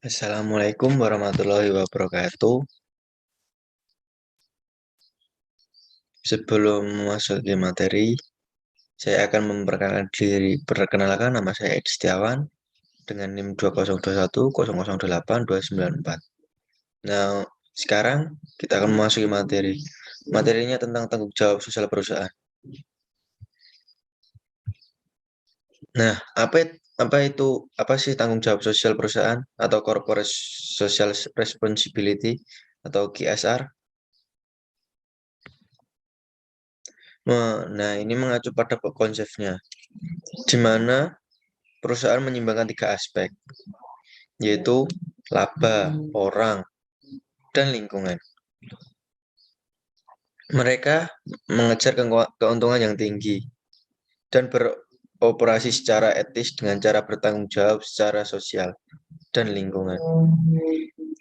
Assalamualaikum warahmatullahi wabarakatuh. Sebelum masuk ke materi, saya akan memperkenalkan diri. Perkenalkan, nama saya Edi Setiawan dengan NIM 2021008294. Nah, sekarang kita akan memasuki materi. Materinya tentang tanggung jawab sosial perusahaan. Nah, apa sih tanggung jawab sosial perusahaan atau corporate social responsibility atau CSR? Nah, ini mengacu pada konsepnya, di mana perusahaan menyeimbangkan tiga aspek, yaitu laba, orang, dan lingkungan. Mereka mengejar keuntungan yang tinggi dan beroperasi secara etis dengan cara bertanggung jawab secara sosial dan lingkungan.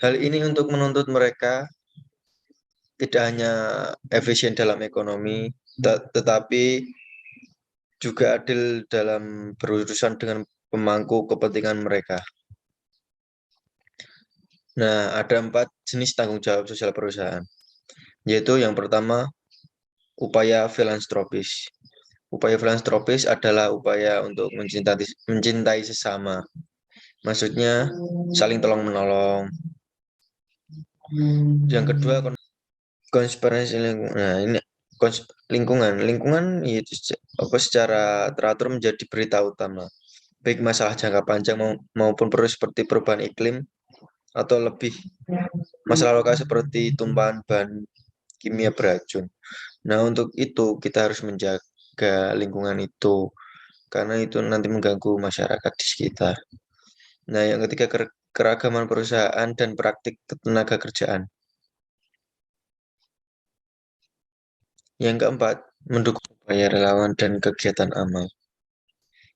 Hal ini untuk menuntut mereka tidak hanya efisien dalam ekonomi, tetapi juga adil dalam berurusan dengan pemangku kepentingan mereka. Nah, ada 4 jenis tanggung jawab sosial perusahaan, yaitu yang pertama, upaya filantropis. Upaya filantropis adalah upaya untuk mencintai sesama. Maksudnya saling tolong-menolong. Yang kedua, konspirasi lingkungan. Nah, ini lingkungan. Lingkungan itu secara teratur menjadi berita utama. Baik masalah jangka panjang maupun seperti perubahan iklim atau lebih masalah lokal seperti tumpahan bahan kimia beracun. Nah, untuk itu kita harus menjaga lingkungan itu karena itu nanti mengganggu masyarakat di sekitar. Nah, yang ketiga, keragaman perusahaan dan praktik tenaga kerjaan. Yang keempat, mendukung upaya relawan dan kegiatan amal.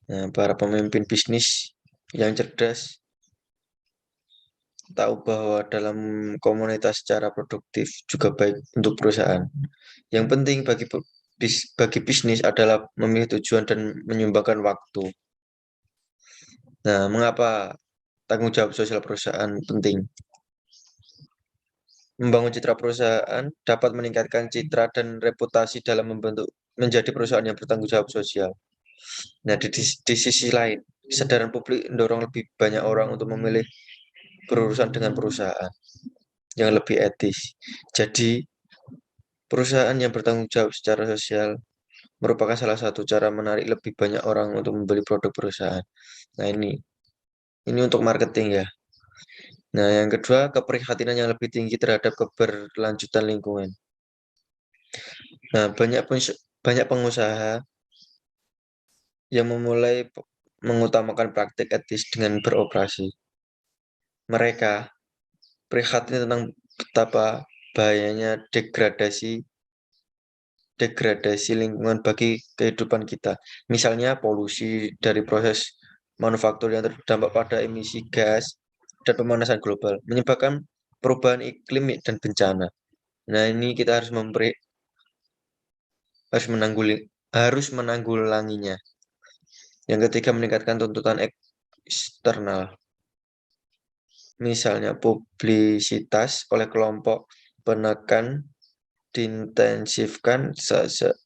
Nah, para pemimpin bisnis yang cerdas tahu bahwa dalam komunitas secara produktif juga baik untuk perusahaan. Yang penting bagi bisnis adalah memilih tujuan dan menyumbangkan waktu. Nah, mengapa tanggung jawab sosial perusahaan penting? Membangun citra perusahaan dapat meningkatkan citra dan reputasi dalam menjadi perusahaan yang bertanggung jawab sosial. Nah, di sisi lain, kesadaran publik mendorong lebih banyak orang untuk memilih berurusan dengan perusahaan yang lebih etis. Jadi, perusahaan yang bertanggung jawab secara sosial merupakan salah satu cara menarik lebih banyak orang untuk membeli produk perusahaan. Nah, ini untuk marketing ya. Nah, yang kedua, keprihatinan yang lebih tinggi terhadap keberlanjutan lingkungan. Nah, banyak pengusaha yang memulai mengutamakan praktik etis dengan beroperasi. Mereka prihatin tentang betapa bahayanya degradasi lingkungan bagi kehidupan kita. Misalnya polusi dari proses manufaktur yang terdampak pada emisi gas dan pemanasan global, menyebabkan perubahan iklim dan bencana. Nah, ini kita harus menanggulanginya. Yang ketiga, meningkatkan tuntutan eksternal. Misalnya publisitas oleh kelompok penekan diintensifkan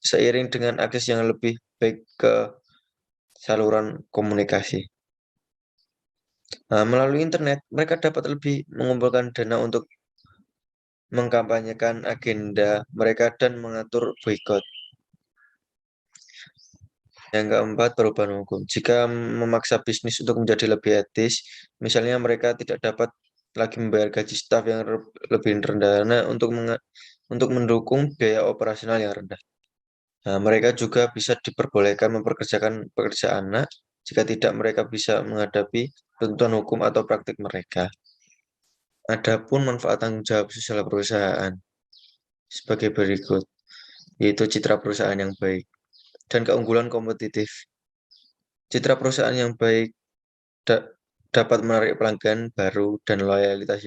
seiring dengan akses yang lebih baik ke saluran komunikasi. Nah, melalui internet, mereka dapat lebih mengumpulkan dana untuk mengkampanyekan agenda mereka dan mengatur boikot. Yang keempat, perubahan hukum. Jika memaksa bisnis untuk menjadi lebih etis, misalnya mereka tidak dapat lagi membayar gaji staf yang lebih rendah untuk mendukung biaya operasional yang rendah. Nah, mereka juga bisa diperbolehkan mempekerjakan pekerja anak jika tidak mereka bisa menghadapi tuntutan hukum atau praktik mereka. Adapun manfaat tanggung jawab sosial perusahaan sebagai berikut, yaitu citra perusahaan yang baik dan keunggulan kompetitif. Citra perusahaan yang baik da- dapat menarik pelanggan baru dan loyalitas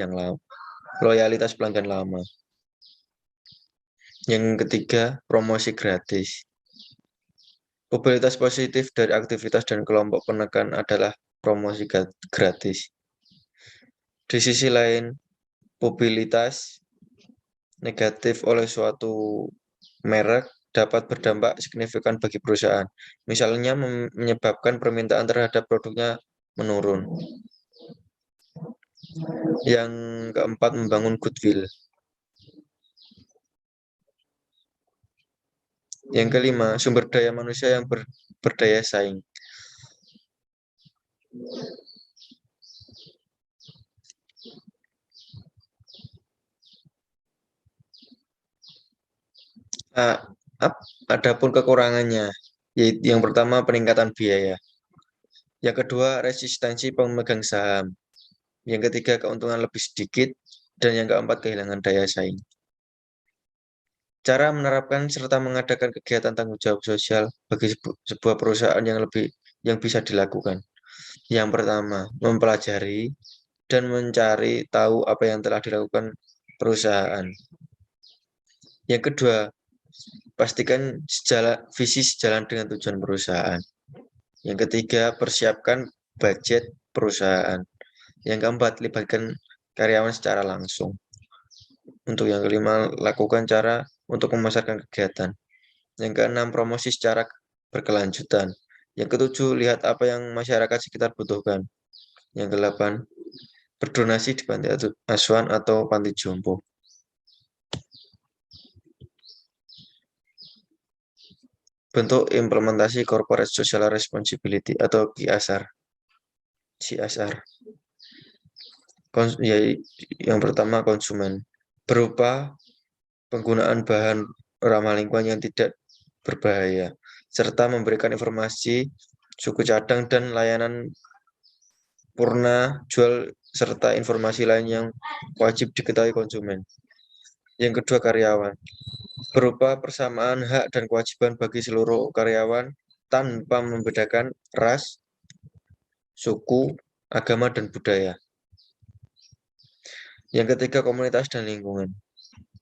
pelanggan lama. Yang ketiga, promosi gratis. Mobilitas positif dari aktivitas dan kelompok penekan adalah promosi gratis. Di sisi lain, publisitas negatif oleh suatu merek dapat berdampak signifikan bagi perusahaan. Misalnya menyebabkan permintaan terhadap produknya menurun. Yang keempat, membangun goodwill. Yang kelima, sumber daya manusia yang berdaya saing. Nah, adapun kekurangannya, yaitu yang pertama peningkatan biaya. Yang kedua, resistensi pemegang saham. Yang ketiga, keuntungan lebih sedikit. Dan yang keempat, kehilangan daya saing. Cara menerapkan serta mengadakan kegiatan tanggung jawab sosial bagi sebuah perusahaan yang bisa dilakukan. Yang pertama, mempelajari dan mencari tahu apa yang telah dilakukan perusahaan. Yang kedua, pastikan visi sejalan dengan tujuan perusahaan. Yang ketiga, persiapkan budget perusahaan. Yang keempat, libatkan karyawan secara langsung. Untuk yang kelima, lakukan cara untuk memasarkan kegiatan. Yang keenam, promosi secara berkelanjutan. Yang ketujuh, lihat apa yang masyarakat sekitar butuhkan. Yang kedelapan, berdonasi di panti asuhan atau panti jompo. Bentuk implementasi Corporate Social Responsibility atau CSR. CSR. Yang pertama, konsumen. Berupa penggunaan bahan ramah lingkungan yang tidak berbahaya, serta memberikan informasi suku cadang dan layanan purna jual serta informasi lain yang wajib diketahui konsumen. Yang kedua, karyawan. Berupa persamaan hak dan kewajiban bagi seluruh karyawan tanpa membedakan ras, suku, agama, dan budaya. Yang ketiga, komunitas dan lingkungan.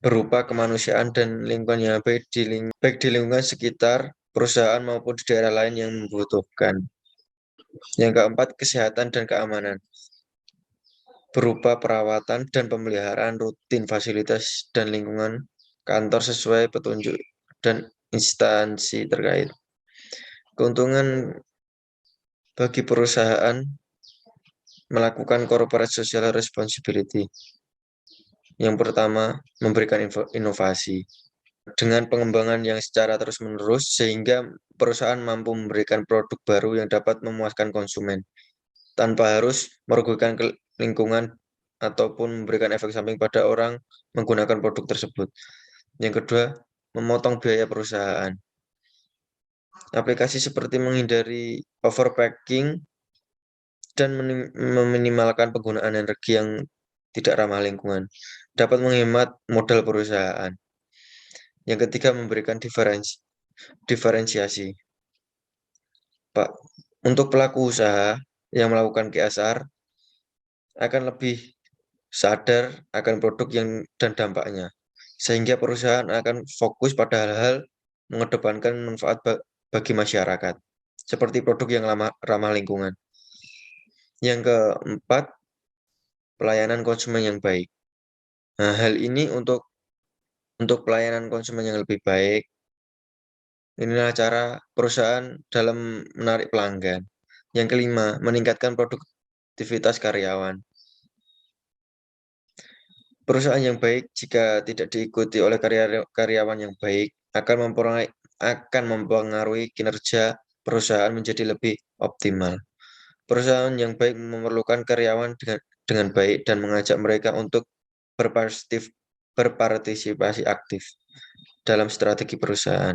Berupa kemanusiaan dan lingkungan yang baik di lingkungan sekitar perusahaan maupun di daerah lain yang membutuhkan. Yang keempat, kesehatan dan keamanan. Berupa perawatan dan pemeliharaan rutin fasilitas dan lingkungan kantor sesuai petunjuk dan instansi terkait. Keuntungan bagi perusahaan melakukan corporate social responsibility. Yang pertama, memberikan inovasi. Dengan pengembangan yang secara terus-menerus, sehingga perusahaan mampu memberikan produk baru yang dapat memuaskan konsumen, tanpa harus merugikan lingkungan ataupun memberikan efek samping pada orang menggunakan produk tersebut. Yang kedua, memotong biaya perusahaan. Aplikasi seperti menghindari overpacking dan meminimalkan penggunaan energi yang tidak ramah lingkungan dapat menghemat modal perusahaan. Yang ketiga, memberikan diferensiasi. Pak, untuk pelaku usaha yang melakukan CSR akan lebih sadar akan produk dan dampaknya, sehingga perusahaan akan fokus pada hal-hal mengedepankan manfaat bagi masyarakat, seperti produk yang ramah lingkungan. Yang keempat, pelayanan konsumen yang baik. Nah, hal ini untuk pelayanan konsumen yang lebih baik, inilah cara perusahaan dalam menarik pelanggan. Yang kelima, meningkatkan produktivitas karyawan. Perusahaan yang baik jika tidak diikuti oleh karyawan yang baik akan mempengaruhi kinerja perusahaan menjadi lebih optimal. Perusahaan yang baik memerlukan karyawan dengan baik dan mengajak mereka untuk berpartisipasi aktif dalam strategi perusahaan.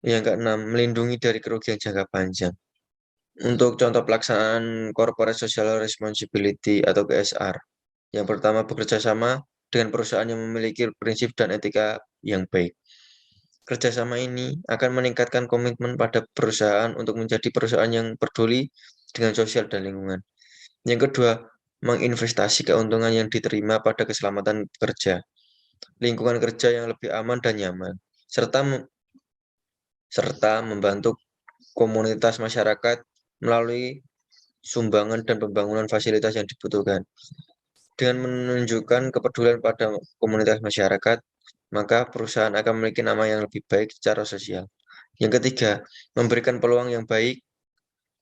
Yang keenam, melindungi dari kerugian jangka panjang. Untuk contoh pelaksanaan Corporate Social Responsibility atau CSR. Yang pertama, bekerja sama dengan perusahaan yang memiliki prinsip dan etika yang baik. Kerjasama ini akan meningkatkan komitmen pada perusahaan untuk menjadi perusahaan yang peduli dengan sosial dan lingkungan. Yang kedua, menginvestasi keuntungan yang diterima pada keselamatan kerja, lingkungan kerja yang lebih aman dan nyaman, serta membantu komunitas masyarakat melalui sumbangan dan pembangunan fasilitas yang dibutuhkan. Dengan menunjukkan kepedulian pada komunitas masyarakat, maka perusahaan akan memiliki nama yang lebih baik secara sosial. Yang ketiga, memberikan peluang yang baik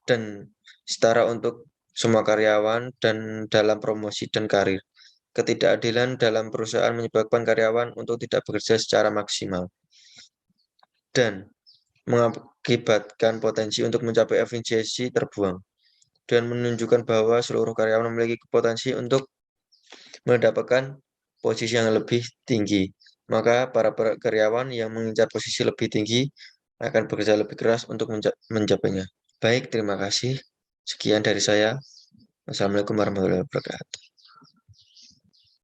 dan setara untuk semua karyawan dan dalam promosi dan karir. Ketidakadilan dalam perusahaan menyebabkan karyawan untuk tidak bekerja secara maksimal dan mengakibatkan potensi untuk mencapai efisiensi terbuang dan menunjukkan bahwa seluruh karyawan memiliki potensi untuk mendapatkan posisi yang lebih tinggi. Maka para karyawan yang mengincar posisi lebih tinggi akan bekerja lebih keras untuk mencapainya. Baik, terima kasih. Sekian dari saya. Wassalamualaikum warahmatullahi wabarakatuh.